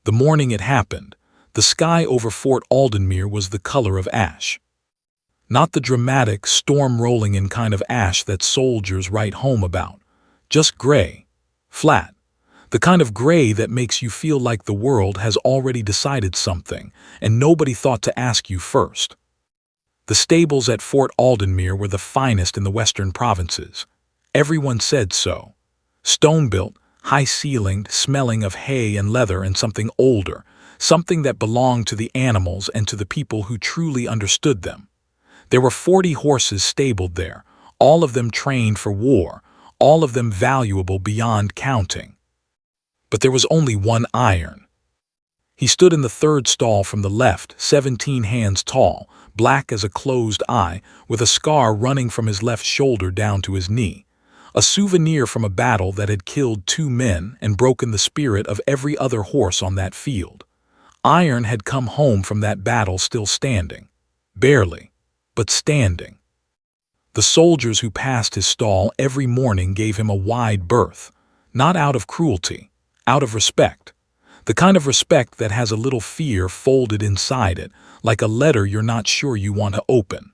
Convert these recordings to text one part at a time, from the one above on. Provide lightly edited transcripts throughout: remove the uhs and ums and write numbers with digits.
The morning it happened, the sky over Fort Aldenmere was the color of ash. Not the dramatic, storm-rolling-in kind of ash that soldiers write home about. Just gray, flat. The kind of gray that makes you feel like the world has already decided something, and nobody thought to ask you first. The stables at Fort Aldenmere were the finest in the western provinces. Everyone said so. Stone-built, high-ceilinged, smelling of hay and leather and something older, something that belonged to the animals and to the people who truly understood them. There were 40 horses stabled there, all of them trained for war, all of them valuable beyond counting. But there was only one Iron. He stood in the third stall from the left, 17 hands tall, black as a closed eye, with a scar running from his left shoulder down to his knee. A souvenir from a battle that had killed 2 men and broken the spirit of every other horse on that field. Iron had come home from that battle still standing. Barely, but standing. The soldiers who passed his stall every morning gave him a wide berth, not out of cruelty, out of respect. The kind of respect that has a little fear folded inside it, like a letter you're not sure you want to open.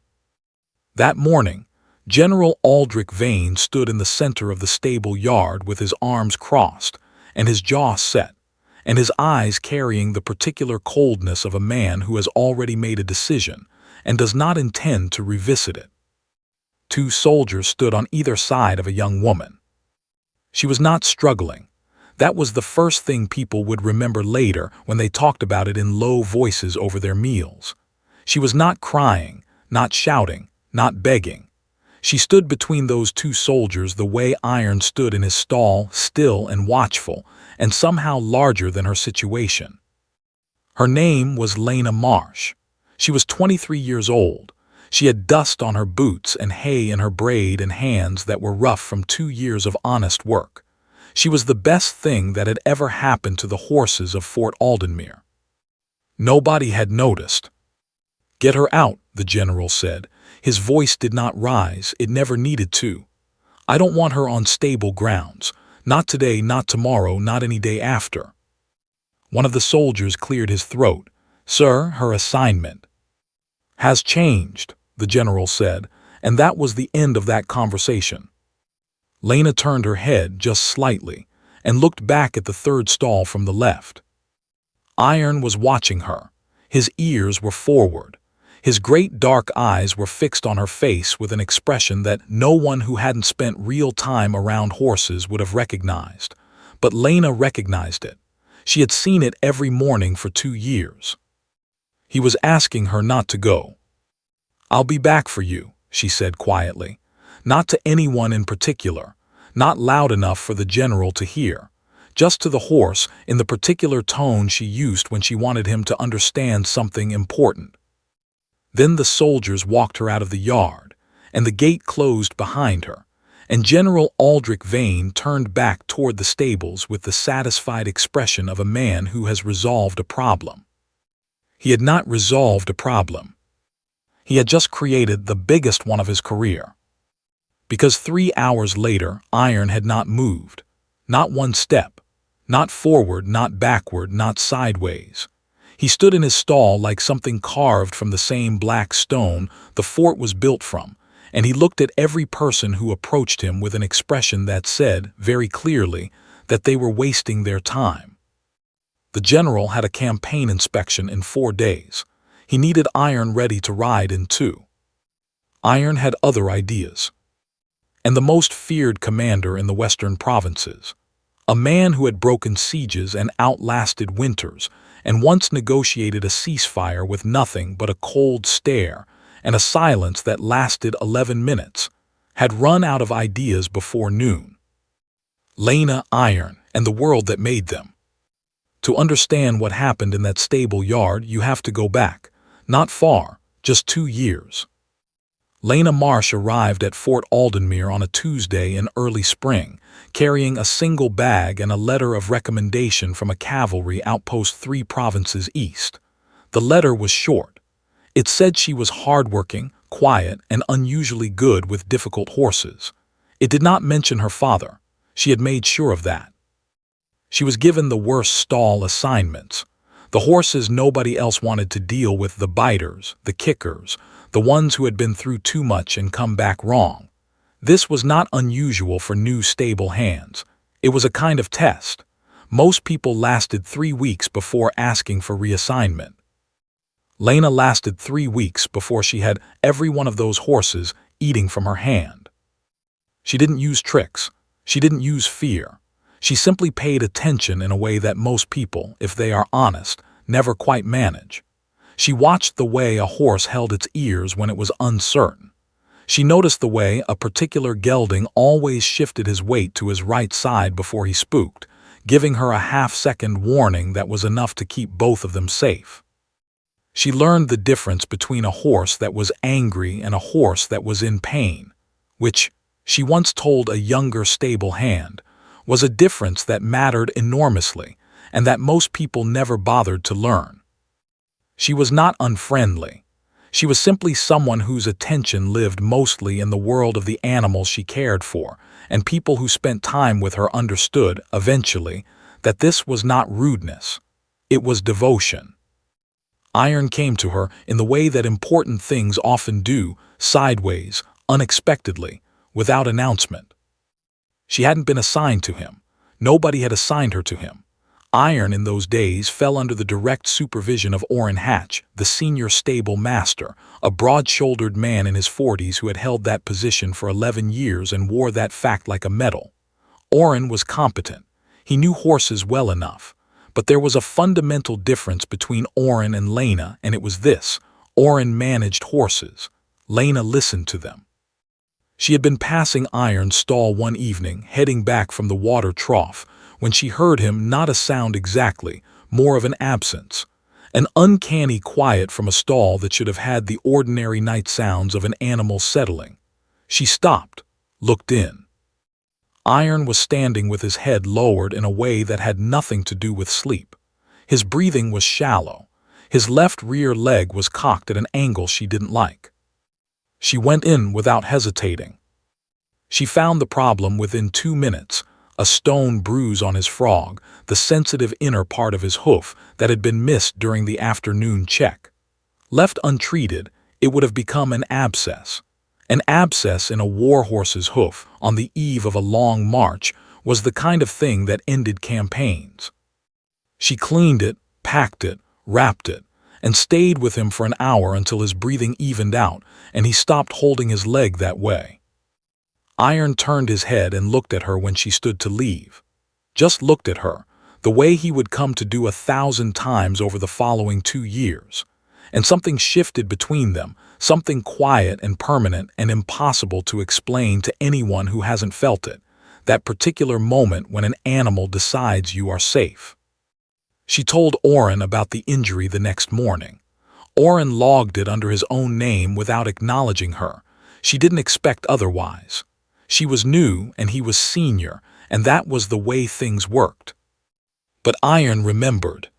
That morning, General Aldric Vane stood in the center of the stable yard with his arms crossed and his jaw set, and his eyes carrying the particular coldness of a man who has already made a decision and does not intend to revisit it. 2 soldiers stood on either side of a young woman. She was not struggling. That was the first thing people would remember later when they talked about it in low voices over their meals. She was not crying, not shouting, not begging. She stood between those 2 soldiers the way Iron stood in his stall, still and watchful, and somehow larger than her situation. Her name was Lena Marsh. She was 23 years old. She had dust on her boots and hay in her braid and hands that were rough from 2 years of honest work. She was the best thing that had ever happened to the horses of Fort Aldenmere. Nobody had noticed. "Get her out," the general said. His voice did not rise, it never needed to. "I don't want her on stable grounds. Not today, not tomorrow, not any day after." One of the soldiers cleared his throat. "Sir, her assignment has changed," the general said, and that was the end of that conversation. Lena turned her head just slightly and looked back at the third stall from the left. Iron was watching her. His ears were forward. His great dark eyes were fixed on her face with an expression that no one who hadn't spent real time around horses would have recognized. But Lena recognized it. She had seen it every morning for 2 years. He was asking her not to go. "I'll be back for you," she said quietly. Not to anyone in particular, not loud enough for the general to hear, just to the horse in the particular tone she used when she wanted him to understand something important. Then the soldiers walked her out of the yard, and the gate closed behind her, and General Aldric Vane turned back toward the stables with the satisfied expression of a man who has resolved a problem. He had not resolved a problem. He had just created the biggest one of his career. Because 3 hours later, Iron had not moved. Not one step. Not forward, not backward, not sideways. He stood in his stall like something carved from the same black stone the fort was built from, and he looked at every person who approached him with an expression that said, very clearly, that they were wasting their time. The general had a campaign inspection in 4 days. He needed Iron ready to ride in 2. Iron had other ideas. And the most feared commander in the western provinces. A man who had broken sieges and outlasted winters, and once negotiated a ceasefire with nothing but a cold stare and a silence that lasted 11 minutes, had run out of ideas before noon. Lena, Iron, and the world that made them. To understand what happened in that stable yard, you have to go back. Not far, just 2 years. Lena Marsh arrived at Fort Aldenmere on a Tuesday in early spring, carrying a single bag and a letter of recommendation from a cavalry outpost 3 provinces east. The letter was short. It said she was hardworking, quiet, and unusually good with difficult horses. It did not mention her father. She had made sure of that. She was given the worst stall assignments. The horses nobody else wanted to deal with, the biters, the kickers, the ones who had been through too much and come back wrong. This was not unusual for new stable hands. It was a kind of test. Most people lasted 3 weeks before asking for reassignment. Lena lasted 3 weeks before she had every one of those horses eating from her hand. She didn't use tricks. She didn't use fear. She simply paid attention in a way that most people, if they are honest, never quite manage. She watched the way a horse held its ears when it was uncertain. She noticed the way a particular gelding always shifted his weight to his right side before he spooked, giving her a half-second warning that was enough to keep both of them safe. She learned the difference between a horse that was angry and a horse that was in pain, which, she once told a younger stable hand, was a difference that mattered enormously and that most people never bothered to learn. She was not unfriendly. She was simply someone whose attention lived mostly in the world of the animals she cared for, and people who spent time with her understood, eventually, that this was not rudeness. It was devotion. Iron came to her in the way that important things often do, sideways, unexpectedly, without announcement. She hadn't been assigned to him. Nobody had assigned her to him. Iron in those days fell under the direct supervision of Orrin Hatch, the senior stable master, a broad-shouldered man in his 40s who had held that position for 11 years and wore that fact like a medal. Orrin was competent. He knew horses well enough. But there was a fundamental difference between Orrin and Lena, and it was this: Orrin managed horses. Lena listened to them. She had been passing Iron's stall one evening, heading back from the water trough, when she heard him, not a sound exactly, more of an absence, an uncanny quiet from a stall that should have had the ordinary night sounds of an animal settling. She stopped, looked in. Iron was standing with his head lowered in a way that had nothing to do with sleep. His breathing was shallow. His left rear leg was cocked at an angle she didn't like. She went in without hesitating. She found the problem within 2 minutes: a stone bruise on his frog, the sensitive inner part of his hoof that had been missed during the afternoon check. Left untreated, it would have become an abscess. An abscess in a warhorse's hoof on the eve of a long march was the kind of thing that ended campaigns. She cleaned it, packed it, wrapped it, and stayed with him for an hour until his breathing evened out and he stopped holding his leg that way. Iron turned his head and looked at her when she stood to leave. Just looked at her, the way he would come to do 1,000 times over the following 2 years. And something shifted between them, something quiet and permanent and impossible to explain to anyone who hasn't felt it, that particular moment when an animal decides you are safe. She told Orrin about the injury the next morning. Orrin logged it under his own name without acknowledging her. She didn't expect otherwise. She was new and he was senior, and that was the way things worked. But Iron remembered.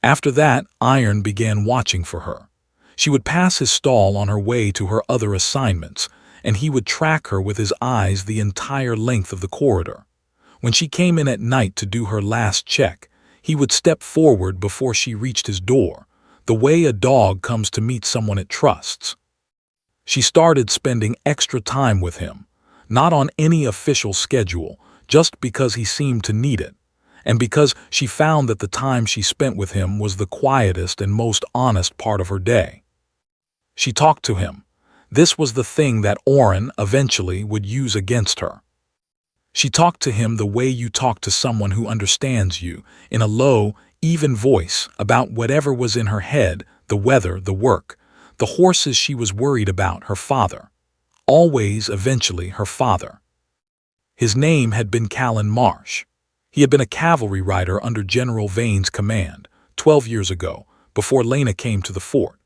After that, Iron began watching for her. She would pass his stall on her way to her other assignments, and he would track her with his eyes the entire length of the corridor. When she came in at night to do her last check, he would step forward before she reached his door, the way a dog comes to meet someone it trusts. She started spending extra time with him, not on any official schedule, just because he seemed to need it, and because she found that the time she spent with him was the quietest and most honest part of her day. She talked to him. This was the thing that Orrin eventually would use against her. She talked to him the way you talk to someone who understands you, in a low, even voice, about whatever was in her head, the weather, the work, the horses she was worried about, her father. Always, eventually, her father. His name had been Callan Marsh. He had been a cavalry rider under General Vane's command, 12 years ago, before Lena came to the fort.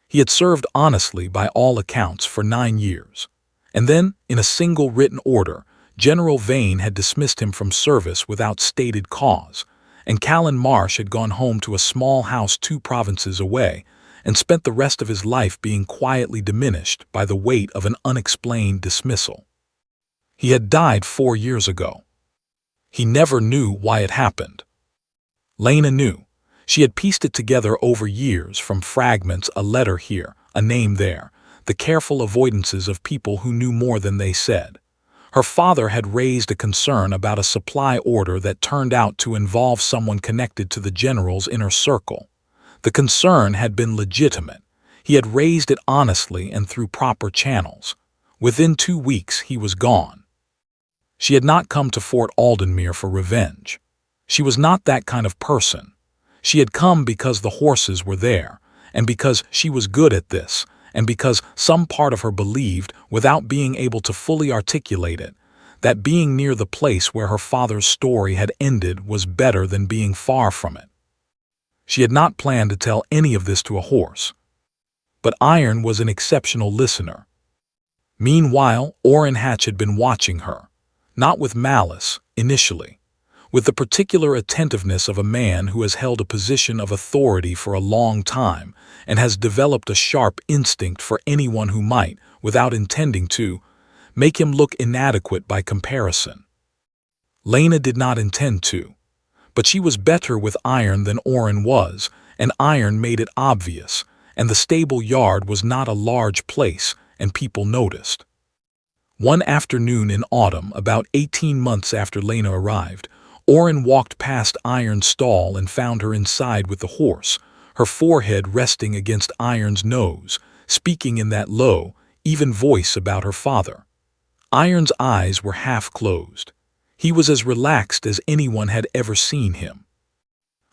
He had served honestly by all accounts for 9 years. And then, in a single written order, General Vane had dismissed him from service without stated cause, and Callan Marsh had gone home to a small house 2 provinces away and spent the rest of his life being quietly diminished by the weight of an unexplained dismissal. He had died 4 years ago. He never knew why it happened. Lena knew. She had pieced it together over years, from fragments, a letter here, a name there, the careful avoidances of people who knew more than they said. Her father had raised a concern about a supply order that turned out to involve someone connected to the general's inner circle. The concern had been legitimate. He had raised it honestly and through proper channels. Within 2 weeks, he was gone. She had not come to Fort Aldenmere for revenge. She was not that kind of person. She had come because the horses were there, and because she was good at this, and because some part of her believed, without being able to fully articulate it, that being near the place where her father's story had ended was better than being far from it. She had not planned to tell any of this to a horse. But Iron was an exceptional listener. Meanwhile, Orrin Hatch had been watching her, not with malice, initially, with the particular attentiveness of a man who has held a position of authority for a long time and has developed a sharp instinct for anyone who might, without intending to, make him look inadequate by comparison. Lena did not intend to, but she was better with Iron than Orrin was, and Iron made it obvious, and the stable yard was not a large place, and people noticed. One afternoon in autumn, about 18 months after Lena arrived, Orrin walked past Iron's stall and found her inside with the horse, her forehead resting against Iron's nose, speaking in that low, even voice about her father. Iron's eyes were half closed. He was as relaxed as anyone had ever seen him.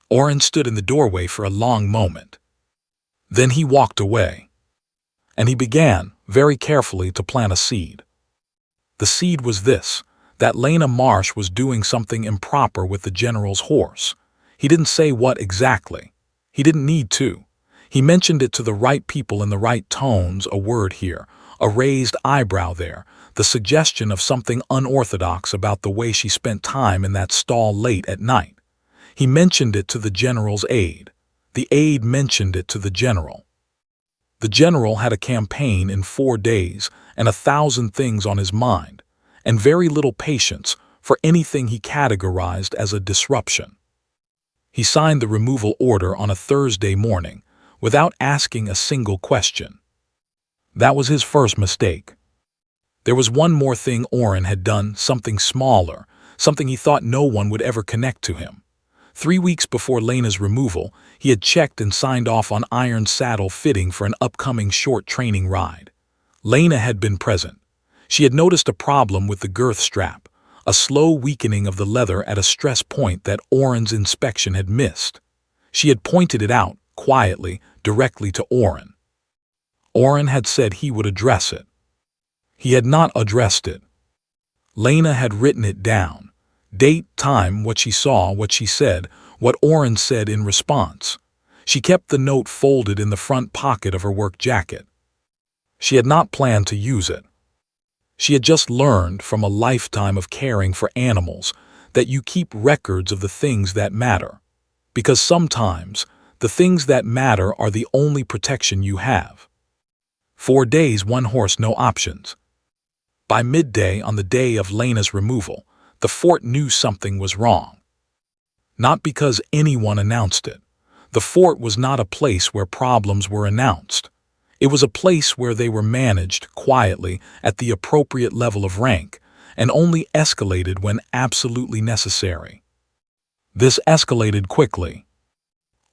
Orrin stood in the doorway for a long moment. Then he walked away. And he began, very carefully, to plant a seed. The seed was this: that Lena Marsh was doing something improper with the general's horse. He didn't say what exactly. He didn't need to. He mentioned it to the right people in the right tones, a word here, a raised eyebrow there, the suggestion of something unorthodox about the way she spent time in that stall late at night. He mentioned it to the general's aide. The aide mentioned it to the general. The general had a campaign in 4 days and 1,000 things on his mind, and very little patience for anything he categorized as a disruption. He signed the removal order on a Thursday morning without asking a single question. That was his first mistake. There was one more thing Orrin had done, something smaller, something he thought no one would ever connect to him. 3 weeks before Lena's removal, he had checked and signed off on Iron's saddle fitting for an upcoming short training ride. Lena had been present. She had noticed a problem with the girth strap, a slow weakening of the leather at a stress point that Orrin's inspection had missed. She had pointed it out, quietly, directly to Orrin. Orrin had said he would address it. He had not addressed it. Lena had written it down. Date, time, what she saw, what she said, what Orrin said in response. She kept the note folded in the front pocket of her work jacket. She had not planned to use it. She had just learned from a lifetime of caring for animals that you keep records of the things that matter, because sometimes the things that matter are the only protection you have. 4 days, 1 horse, no options. By midday on the day of Lena's removal, the fort knew something was wrong. Not because anyone announced it. The fort was not a place where problems were announced. It was a place where they were managed quietly at the appropriate level of rank and only escalated when absolutely necessary. This escalated quickly.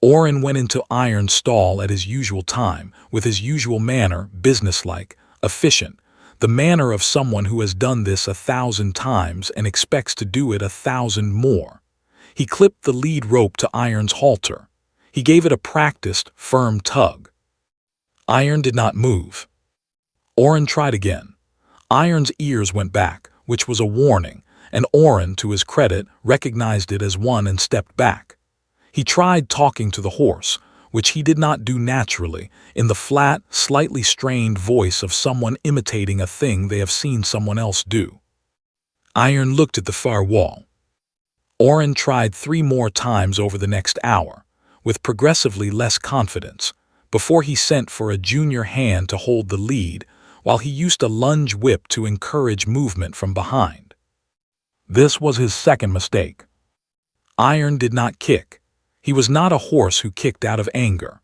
Orrin went into Iron's stall at his usual time, with his usual manner, businesslike, efficient, the manner of someone who has done this 1,000 times and expects to do it 1,000 more. He clipped the lead rope to Iron's halter. He gave it a practiced, firm tug. Iron did not move. Orrin tried again. Iron's ears went back, which was a warning, and Orrin, to his credit, recognized it as one and stepped back. He tried talking to the horse, which he did not do naturally, in the flat, slightly strained voice of someone imitating a thing they have seen someone else do. Iron looked at the far wall. Orrin tried 3 more times over the next hour, with progressively less confidence, before he sent for a junior hand to hold the lead while he used a lunge whip to encourage movement from behind. This was his second mistake. Iron did not kick. He was not a horse who kicked out of anger.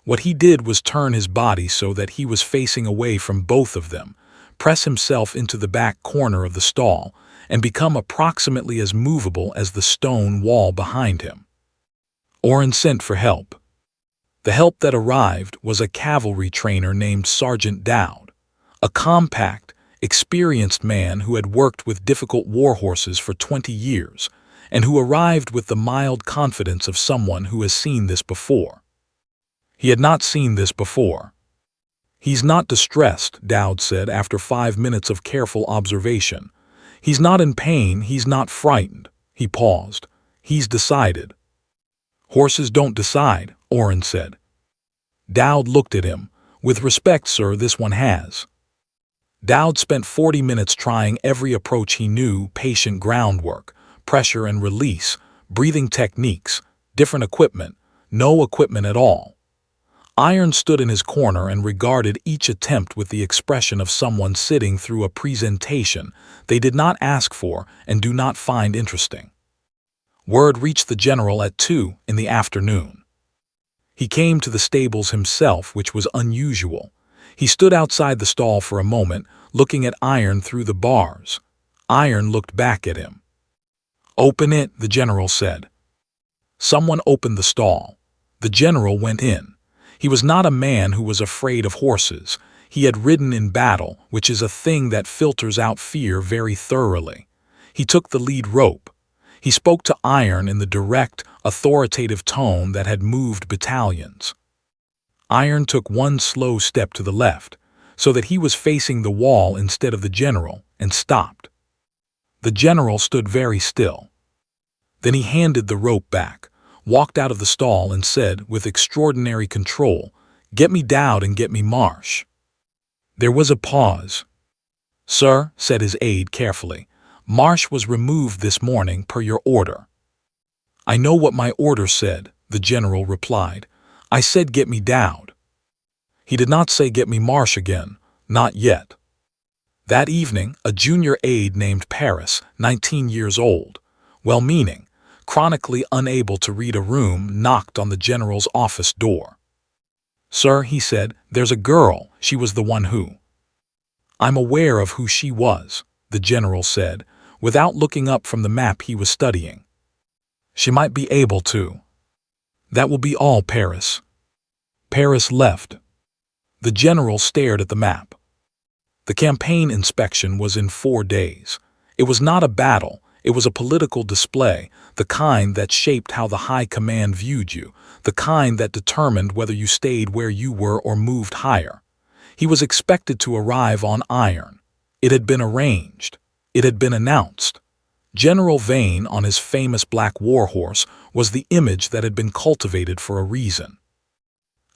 What he did was turn his body so that he was facing away from both of them, press himself into the back corner of the stall, and become approximately as movable as the stone wall behind him. Oren sent for help. The help that arrived was a cavalry trainer named Sergeant Dowd, a compact, experienced man who had worked with difficult war horses for 20 years, and who arrived with the mild confidence of someone who has seen this before. He had not seen this before. "He's not distressed," Dowd said after 5 minutes of careful observation. "He's not in pain, he's not frightened." He paused. "He's decided." "Horses don't decide," Oren said. Dowd looked at him. "With respect, sir, this one has." Dowd spent 40 minutes trying every approach he knew: patient groundwork, pressure and release, breathing techniques, different equipment, no equipment at all. Iron stood in his corner and regarded each attempt with the expression of someone sitting through a presentation they did not ask for and do not find interesting. Word reached the general at 2 in the afternoon. He came to the stables himself, which was unusual. He stood outside the stall for a moment, looking at Iron through the bars. Iron looked back at him. "Open it," the general said. Someone opened the stall. The general went in. He was not a man who was afraid of horses. He had ridden in battle, which is a thing that filters out fear very thoroughly. He took the lead rope. He spoke to Iron in the direct, authoritative tone that had moved battalions. Iron took one slow step to the left, so that he was facing the wall instead of the general, and stopped. The general stood very still. Then he handed the rope back, walked out of the stall, and said with extraordinary control, "Get me Dowd and get me Marsh." There was a pause. "Sir," said his aide carefully, "Marsh was removed this morning per your order." "I know what my order said," the general replied. "I said get me Dowd." He did not say get me Marsh again, not yet. That evening, a junior aide named Paris, 19 years old, well-meaning, chronically unable to read a room, knocked on the general's office door. "Sir," he said, "there's a girl. She was the one who—" "I'm aware of who she was," the general said, without looking up from the map he was studying. "She might be able to—" "That will be all, Paris." Paris left. The general stared at the map. The campaign inspection was in 4 days. It was not a battle, it was a political display, the kind that shaped how the high command viewed you, the kind that determined whether you stayed where you were or moved higher. He was expected to arrive on Iron. It had been arranged. It had been announced. General Vane on his famous black Warhorse was the image that had been cultivated for a reason.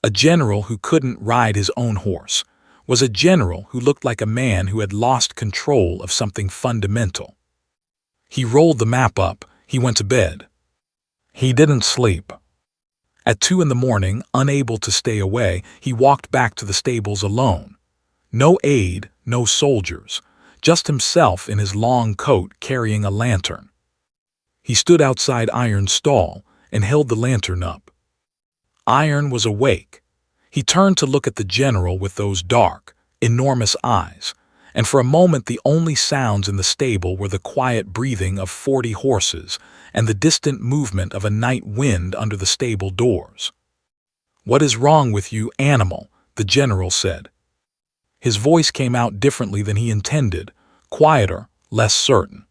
A general who couldn't ride his own horse was a general who looked like a man who had lost control of something fundamental. He rolled the map up. He went to bed. He didn't sleep. At 2 in the morning, unable to stay away, he walked back to the stables alone. No aide, no soldiers, just himself in his long coat carrying a lantern. He stood outside Iron's stall and held the lantern up. Iron was awake. He turned to look at the general with those dark, enormous eyes, and for a moment the only sounds in the stable were the quiet breathing of 40 horses and the distant movement of a night wind under the stable doors. "What is wrong with you, animal?" the general said. His voice came out differently than he intended, quieter, less certain.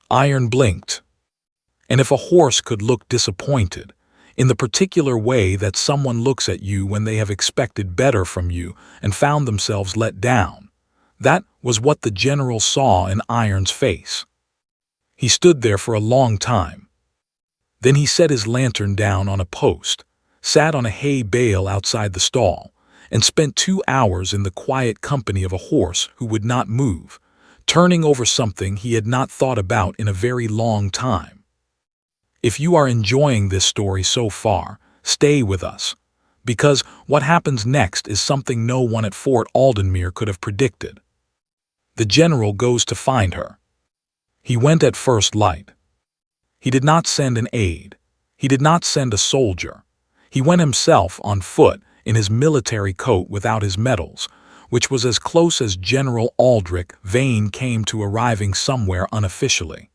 Iron blinked. And if a horse could look disappointed, in the particular way that someone looks at you when they have expected better from you and found themselves let down, that was what the general saw in Iron's face. He stood there for a long time. Then he set his lantern down on a post, sat on a hay bale outside the stall, and spent 2 hours in the quiet company of a horse who would not move, turning over something he had not thought about in a very long time. If you are enjoying this story so far, stay with us, because what happens next is something no one at Fort Aldenmere could have predicted. The general goes to find her. He went at first light. He did not send an aide. He did not send a soldier. He went himself on foot in his military coat without his medals, which was as close as General Aldric Vane came to arriving somewhere unofficially.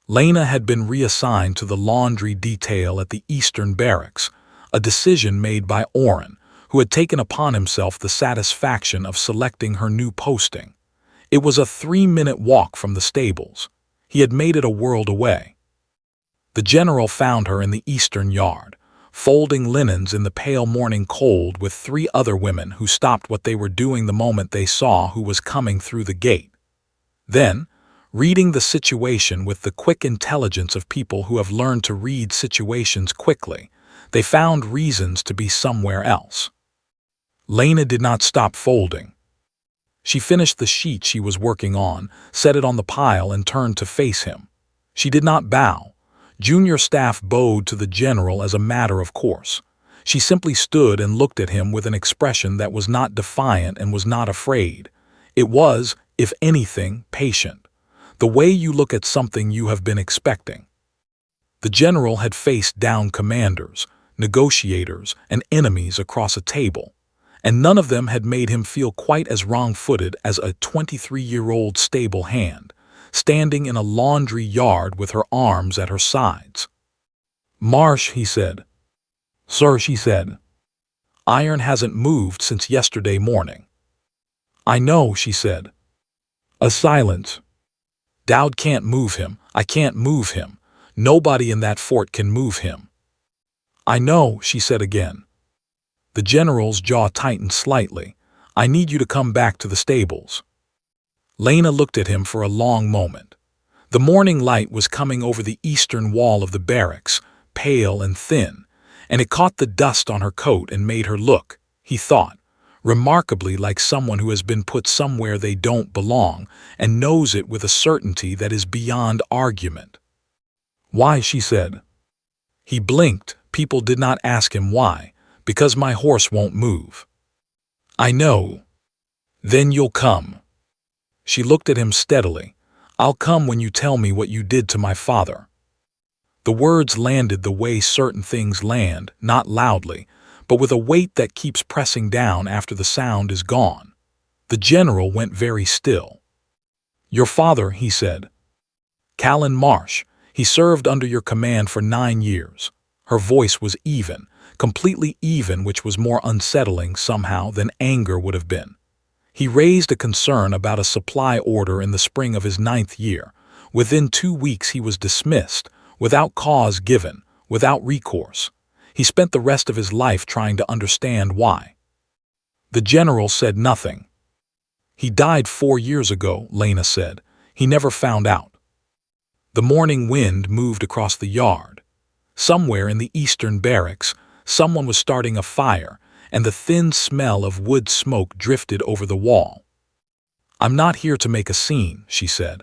Lena had been reassigned to the laundry detail at the Eastern Barracks, a decision made by Orrin, who had taken upon himself the satisfaction of selecting her new posting. It was a 3-minute walk from the stables. He had made it a world away. The general found her in the eastern yard, folding linens in the pale morning cold with 3 other women who stopped what they were doing the moment they saw who was coming through the gate. Then, reading the situation with the quick intelligence of people who have learned to read situations quickly, they found reasons to be somewhere else. Lena did not stop folding. She finished the sheet she was working on, set it on the pile, and turned to face him. She did not bow. Junior staff bowed to the general as a matter of course. She simply stood and looked at him with an expression that was not defiant and was not afraid. It was, if anything, patient. The way you look at something you have been expecting. The general had faced down commanders, negotiators, and enemies across a table, and none of them had made him feel quite as wrong-footed as a 23-year-old stable hand, standing in a laundry yard with her arms at her sides. "Marsh," he said. "Sir," she said. "Iron hasn't moved since yesterday morning." "I know," she said. A silence. "Dowd can't move him. I can't move him. Nobody in that fort can move him." "I know," she said again. The general's jaw tightened slightly. "I need you to come back to the stables." Lena looked at him for a long moment. The morning light was coming over the eastern wall of the barracks, pale and thin, and it caught the dust on her coat and made her look, he thought, remarkably like someone who has been put somewhere they don't belong and knows it with a certainty that is beyond argument. "Why?" she said. He blinked. People did not ask him why. "Because my horse won't move." "I know." "Then you'll come." She looked at him steadily. "I'll come when you tell me what you did to my father." The words landed the way certain things land, not loudly, but with a weight that keeps pressing down after the sound is gone. The general went very still. "Your father," he said. "Callan Marsh. He served under your command for 9 years. Her voice was even, completely even, which was more unsettling somehow than anger would have been. He raised a concern about a supply order in the spring of his 9th year. Within 2 weeks he was dismissed, without cause given, without recourse. He spent the rest of his life trying to understand why." The general said nothing. "He died 4 years ago," Lena said. "He never found out." The morning wind moved across the yard. Somewhere in the eastern barracks, someone was starting a fire, and the thin smell of wood smoke drifted over the wall. "I'm not here to make a scene," she said.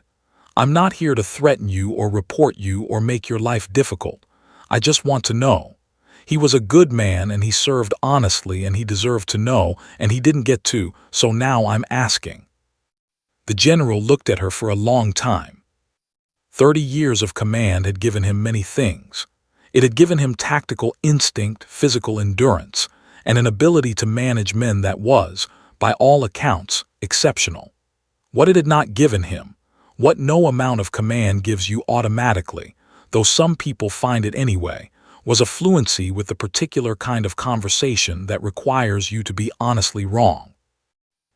"I'm not here to threaten you or report you or make your life difficult. I just want to know. He was a good man and he served honestly and he deserved to know and he didn't get to, so now I'm asking." The general looked at her for a long time. 30 years of command had given him many things. It had given him tactical instinct, physical endurance, and an ability to manage men that was, by all accounts, exceptional. What it had not given him, what no amount of command gives you automatically, though some people find it anyway, was a fluency with the particular kind of conversation that requires you to be honestly wrong.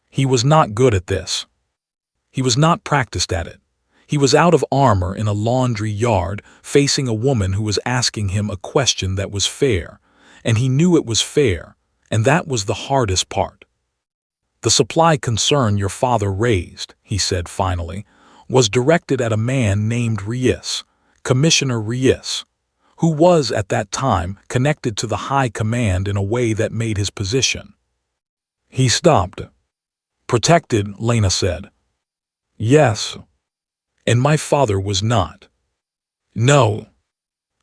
He was not good at this. He was not practiced at it. He was out of armor in a laundry yard, facing a woman who was asking him a question that was fair, and he knew it was fair, and that was the hardest part. "The supply concern your father raised," he said finally, "was directed at a man named Reis, Commissioner Reis, who was at that time connected to the high command in a way that made his position." He stopped. "Protected," Lena said. "Yes. And my father was not." "No."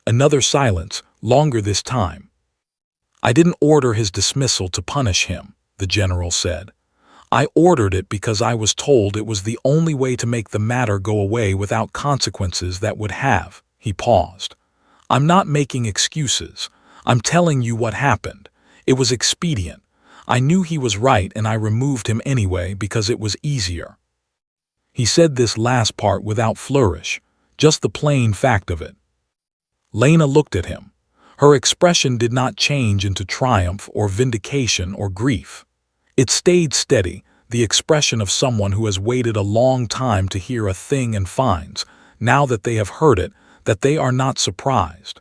Another silence, longer this time. "I didn't order his dismissal to punish him," the general said. I ordered it because I was told it was the only way to make the matter go away without consequences that would have." He paused. "I'm not making excuses. I'm telling you what happened. It was expedient. I knew he was right and I removed him anyway because it was easier." He said this last part without flourish, just the plain fact of it. Lena looked at him. Her expression did not change into triumph or vindication or grief. It stayed steady, the expression of someone who has waited a long time to hear a thing and finds, now that they have heard it, that they are not surprised.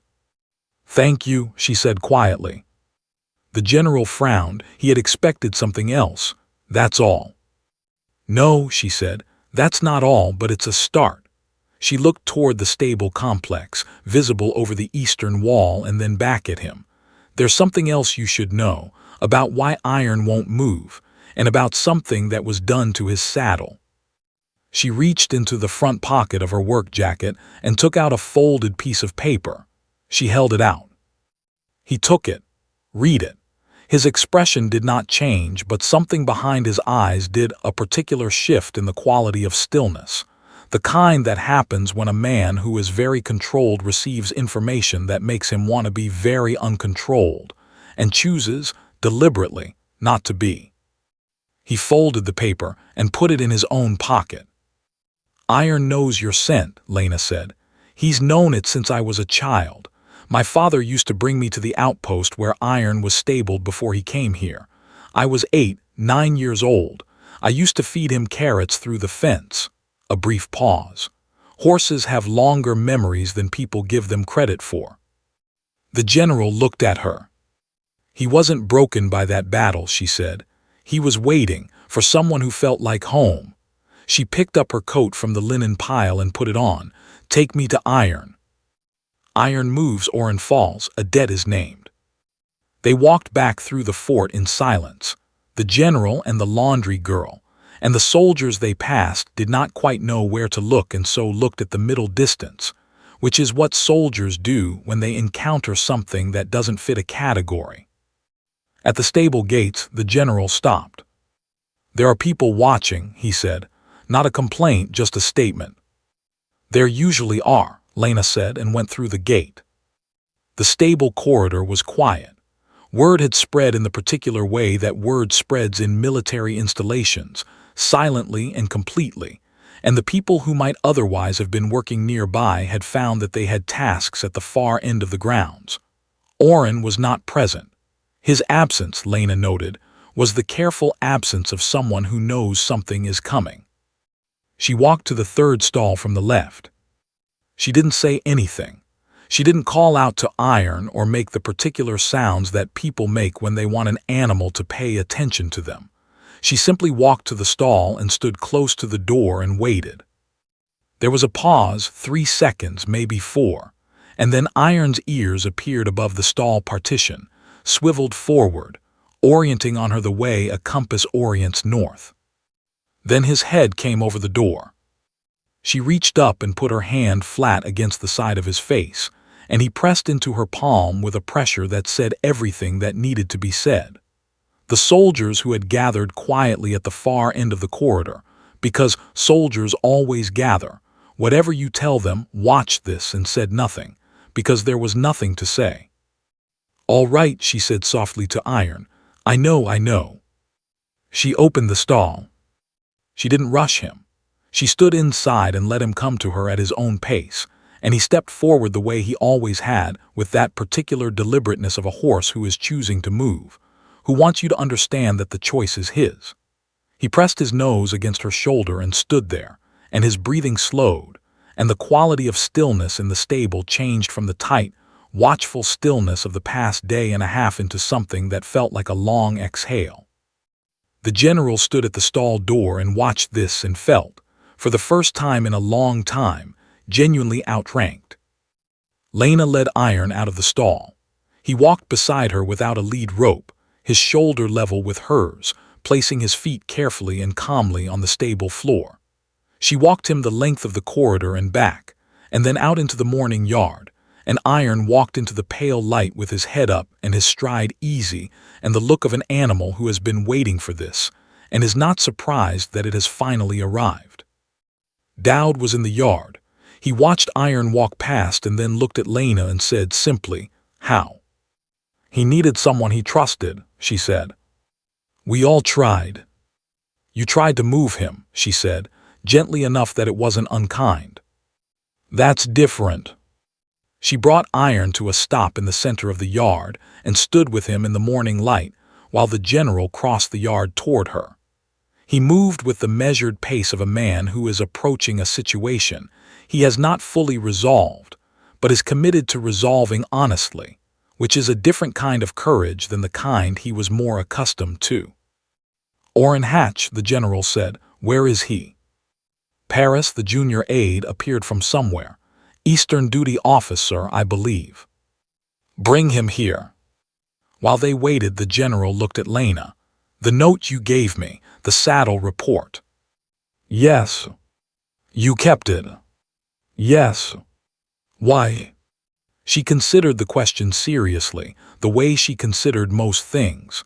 "Thank you," she said quietly. The general frowned. He had expected something else. "That's all." "No," she said, "that's not all, but it's a start." She looked toward the stable complex, visible over the eastern wall, and then back at him. "There's something else you should know, about why Iron won't move, and about something that was done to his saddle." She reached into the front pocket of her work jacket and took out a folded piece of paper. She held it out. He took it. "Read it." His expression did not change, but something behind his eyes did, a particular shift in the quality of stillness. The kind that happens when a man who is very controlled receives information that makes him want to be very uncontrolled, and chooses, deliberately, not to be. He folded the paper and put it in his own pocket. "Iron knows your scent," Lena said. "He's known it since I was a child. My father used to bring me to the outpost where Iron was stabled before he came here. I was 8, 9 years old. I used to feed him carrots through the fence." A brief pause. "Horses have longer memories than people give them credit for." The general looked at her. "He wasn't broken by that battle," she said. "He was waiting for someone who felt like home." She picked up her coat from the linen pile and put it on. "Take me to Iron." "Iron moves or falls, a debt is named." They walked back through the fort in silence. The general and the laundry girl, and the soldiers they passed did not quite know where to look and so looked at the middle distance, which is what soldiers do when they encounter something that doesn't fit a category. At the stable gates, the general stopped. "There are people watching," he said. "Not a complaint, just a statement." "There usually are," Lena said and went through the gate. The stable corridor was quiet. Word had spread in the particular way that word spreads in military installations, silently and completely, and the people who might otherwise have been working nearby had found that they had tasks at the far end of the grounds. Orrin was not present. His absence, Lena noted, was the careful absence of someone who knows something is coming. She walked to the third stall from the left. She didn't say anything. She didn't call out to Iron or make the particular sounds that people make when they want an animal to pay attention to them. She simply walked to the stall and stood close to the door and waited. There was a pause, 3 seconds, maybe 4, and then Iron's ears appeared above the stall partition, swiveled forward, orienting on her the way a compass orients north. Then his head came over the door. She reached up and put her hand flat against the side of his face, and he pressed into her palm with a pressure that said everything that needed to be said. The soldiers who had gathered quietly at the far end of the corridor, because soldiers always gather, whatever you tell them, watched this and said nothing, because there was nothing to say. "All right," she said softly to Iron. I know." She opened the stall. She didn't rush him. She stood inside and let him come to her at his own pace, and he stepped forward the way he always had, with that particular deliberateness of a horse who is choosing to move, who wants you to understand that the choice is his. He pressed his nose against her shoulder and stood there, and his breathing slowed, and the quality of stillness in the stable changed from the tight, watchful stillness of the past day and a half into something that felt like a long exhale. The general stood at the stall door and watched this and felt, for the first time in a long time, genuinely outranked. Lena led Iron out of the stall. He walked beside her without a lead rope, his shoulder level with hers, placing his feet carefully and calmly on the stable floor. She walked him the length of the corridor and back, and then out into the morning yard, and Iron walked into the pale light with his head up and his stride easy and the look of an animal who has been waiting for this, and is not surprised that it has finally arrived. Dowd was in the yard. He watched Iron walk past and then looked at Lena and said simply, "How?" "He needed someone he trusted," she said. "We all tried." "You tried to move him," she said, gently enough that it wasn't unkind. "That's different." She brought Iron to a stop in the center of the yard and stood with him in the morning light while the general crossed the yard toward her. He moved with the measured pace of a man who is approaching a situation he has not fully resolved, but is committed to resolving honestly, which is a different kind of courage than the kind he was more accustomed to. "Orrin Hatch," the general said. "Where is he?" Paris, the junior aide, appeared from somewhere. "Eastern duty officer, I believe." "Bring him here." While they waited, the general looked at Lena. "The note you gave me, the saddle report." "Yes." "You kept it?" "Yes." "Why?" She considered the question seriously, the way she considered most things.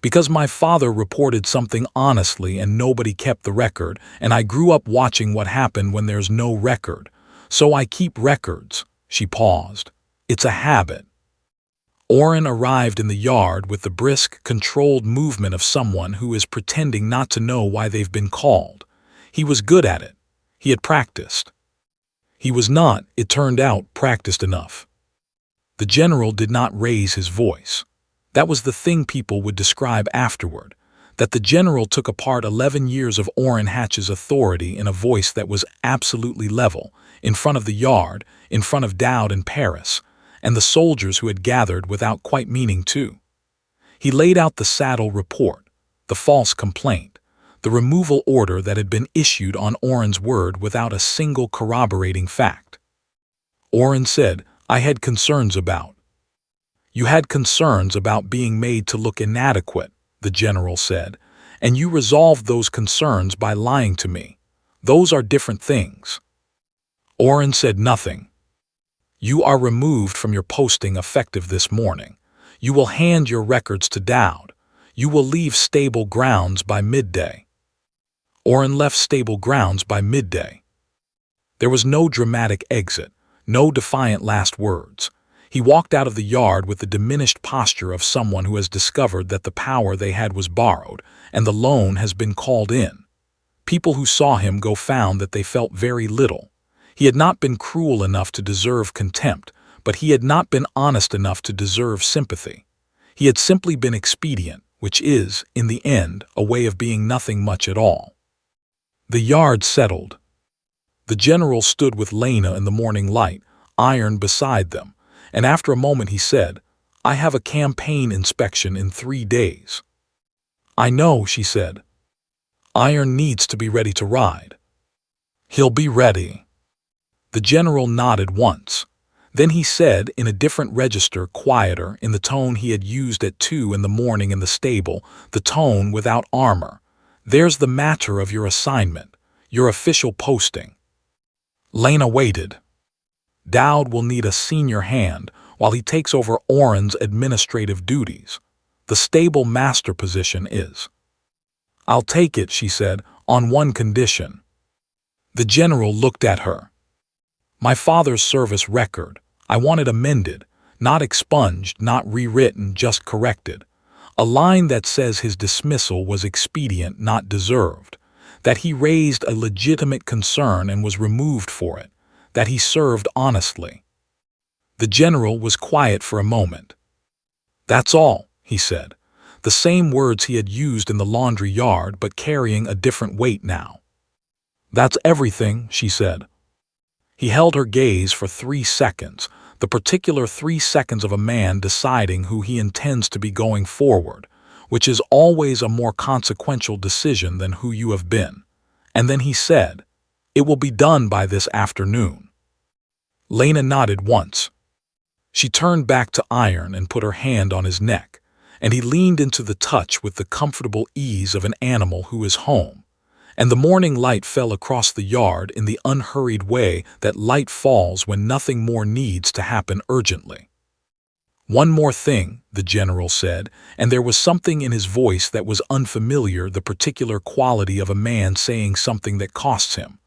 "Because my father reported something honestly and nobody kept the record, and I grew up watching what happened when there's no record. So I keep records." She paused. "It's a habit." Orrin arrived in the yard with the brisk, controlled movement of someone who is pretending not to know why they've been called. He was good at it. He had practiced. He was not, it turned out, practiced enough. The general did not raise his voice. That was the thing people would describe afterward, that the general took apart 11 years of Orrin Hatch's authority in a voice that was absolutely level, in front of the yard, in front of Dowd and Paris, and the soldiers who had gathered without quite meaning to. He laid out the saddle report, the false complaint, the removal order that had been issued on Orrin's word without a single corroborating fact. Orrin said, "I had concerns about." "You had concerns about being made to look inadequate," the general said, "and you resolved those concerns by lying to me. Those are different things." Orrin said nothing. "You are removed from your posting effective this morning. You will hand your records to Dowd. You will leave stable grounds by midday." Orrin left stable grounds by midday. There was no dramatic exit, no defiant last words. He walked out of the yard with the diminished posture of someone who has discovered that the power they had was borrowed, and the loan has been called in. People who saw him go found that they felt very little. He had not been cruel enough to deserve contempt, but he had not been honest enough to deserve sympathy. He had simply been expedient, which is, in the end, a way of being nothing much at all. The yard settled. The general stood with Lena in the morning light, Iron beside them, and after a moment he said, "I have a campaign inspection in 3 days." "I know," she said. "Iron needs to be ready to ride." "He'll be ready." The general nodded once. Then he said, in a different register, quieter, in the tone he had used at 2 in the morning in the stable, the tone without armor, "There's the matter of your assignment, your official posting." Lena waited. "Dowd will need a senior hand while he takes over Orrin's administrative duties. The stable master position is." "I'll take it," she said, "on one condition." The general looked at her. "My father's service record. I want it amended, not expunged, not rewritten, just corrected. A line that says his dismissal was expedient, not deserved. That he raised a legitimate concern and was removed for it. That he served honestly." The general was quiet for a moment. "That's all," he said. The same words he had used in the laundry yard, but carrying a different weight now. "That's everything," she said. He held her gaze for 3 seconds, the particular 3 seconds of a man deciding who he intends to be going forward, which is always a more consequential decision than who you have been. And then he said, "It will be done by this afternoon." Lena nodded once. She turned back to Iron and put her hand on his neck, and he leaned into the touch with the comfortable ease of an animal who is home. And the morning light fell across the yard in the unhurried way that light falls when nothing more needs to happen urgently. "One more thing," the general said, and there was something in his voice that was unfamiliar, the particular quality of a man saying something that costs him.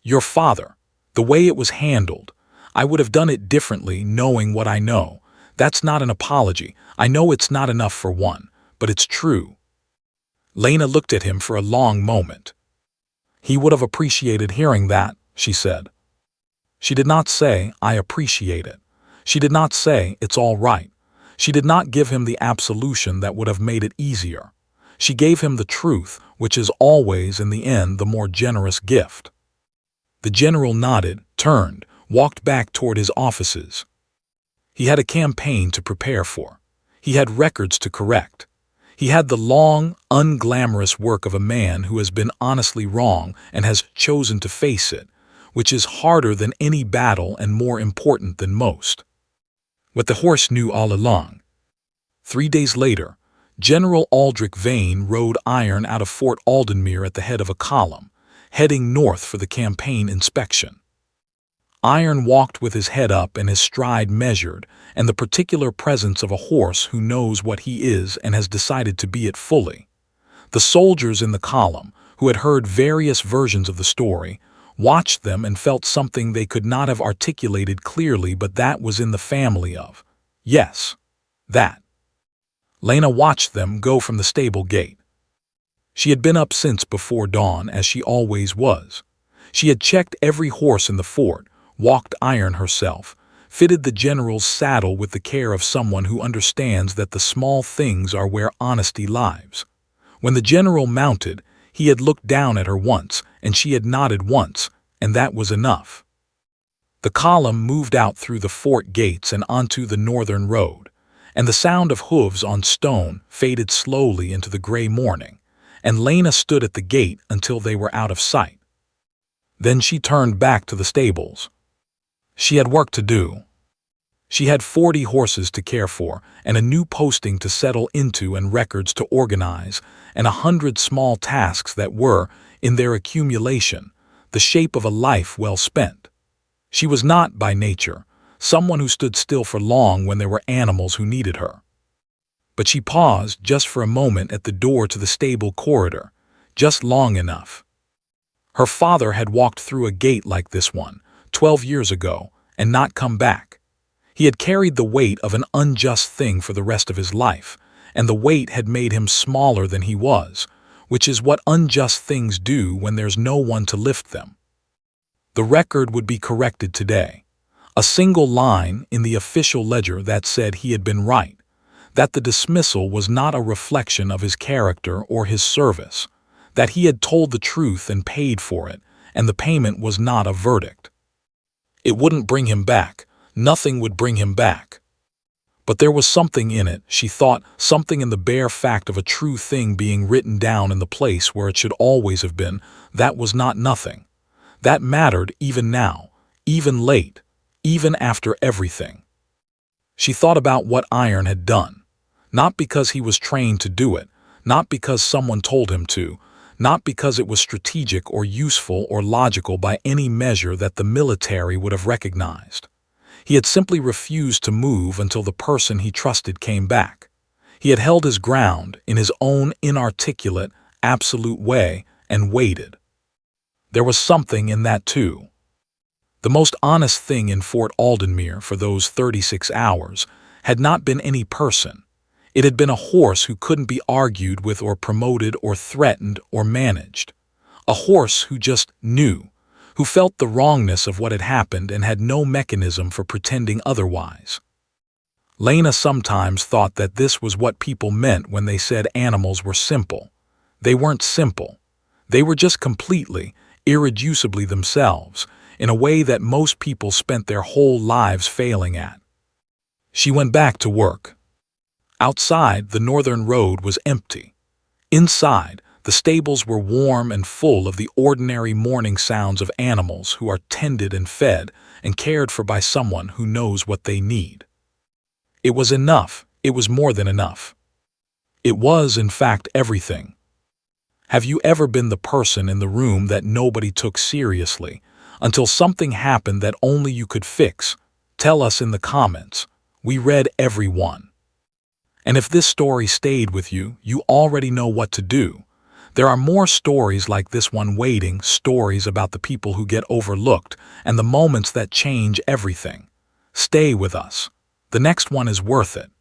"Your father, the way it was handled, I would have done it differently knowing what I know. That's not an apology. I know it's not enough for one, but it's true." Lena looked at him for a long moment. "He would have appreciated hearing that," she said. She did not say, "I appreciate it." She did not say, "It's all right." She did not give him the absolution that would have made it easier. She gave him the truth, which is always, in the end, the more generous gift. The general nodded, turned, walked back toward his offices. He had a campaign to prepare for. He had records to correct. He had the long, unglamorous work of a man who has been honestly wrong and has chosen to face it, which is harder than any battle and more important than most. What the horse knew all along. 3 days later, General Aldric Vane rode iron out of Fort Aldenmere at the head of a column, heading north for the campaign inspection. Iron walked with his head up and his stride measured, and the particular presence of a horse who knows what he is and has decided to be it fully. The soldiers in the column, who had heard various versions of the story, watched them and felt something they could not have articulated clearly, but that was in the family of. Yes, that. Lena watched them go from the stable gate. She had been up since before dawn, as she always was. She had checked every horse in the fort, walked iron herself, fitted the general's saddle with the care of someone who understands that the small things are where honesty lives. When the general mounted, he had looked down at her once, and she had nodded once, and that was enough. The column moved out through the fort gates and onto the northern road, and the sound of hooves on stone faded slowly into the gray morning, and Lena stood at the gate until they were out of sight. Then she turned back to the stables. She had work to do. She had 40 horses to care for, and a new posting to settle into and records to organize, and 100 small tasks that were, in their accumulation, the shape of a life well spent. She was not, by nature, someone who stood still for long when there were animals who needed her. But she paused just for a moment at the door to the stable corridor, just long enough. Her father had walked through a gate like this one, 12 years ago, and not come back. He had carried the weight of an unjust thing for the rest of his life, and the weight had made him smaller than he was, which is what unjust things do when there's no one to lift them. The record would be corrected today. A single line in the official ledger that said he had been right, that the dismissal was not a reflection of his character or his service, that he had told the truth and paid for it, and the payment was not a verdict. It wouldn't bring him back. Nothing would bring him back. But there was something in it, she thought, something in the bare fact of a true thing being written down in the place where it should always have been. That was not nothing. That mattered even now, even late, even after everything. She thought about what Iron had done, not because he was trained to do it, not because someone told him to, not because it was strategic or useful or logical by any measure that the military would have recognized. He had simply refused to move until the person he trusted came back. He had held his ground in his own inarticulate, absolute way and waited. There was something in that too. The most honest thing in Fort Aldenmere for those 36 hours had not been any person. It had been a horse who couldn't be argued with or promoted or threatened or managed. A horse who just knew, who felt the wrongness of what had happened and had no mechanism for pretending otherwise. Lena sometimes thought that this was what people meant when they said animals were simple. They weren't simple. They were just completely, irreducibly themselves, in a way that most people spent their whole lives failing at. She went back to work. Outside, the northern road was empty. Inside, the stables were warm and full of the ordinary morning sounds of animals who are tended and fed and cared for by someone who knows what they need. It was enough. It was more than enough. It was, in fact, everything. Have you ever been the person in the room that nobody took seriously until something happened that only you could fix? Tell us in the comments. We read every one. And if this story stayed with you, you already know what to do. There are more stories like this one waiting, stories about the people who get overlooked and the moments that change everything. Stay with us. The next one is worth it.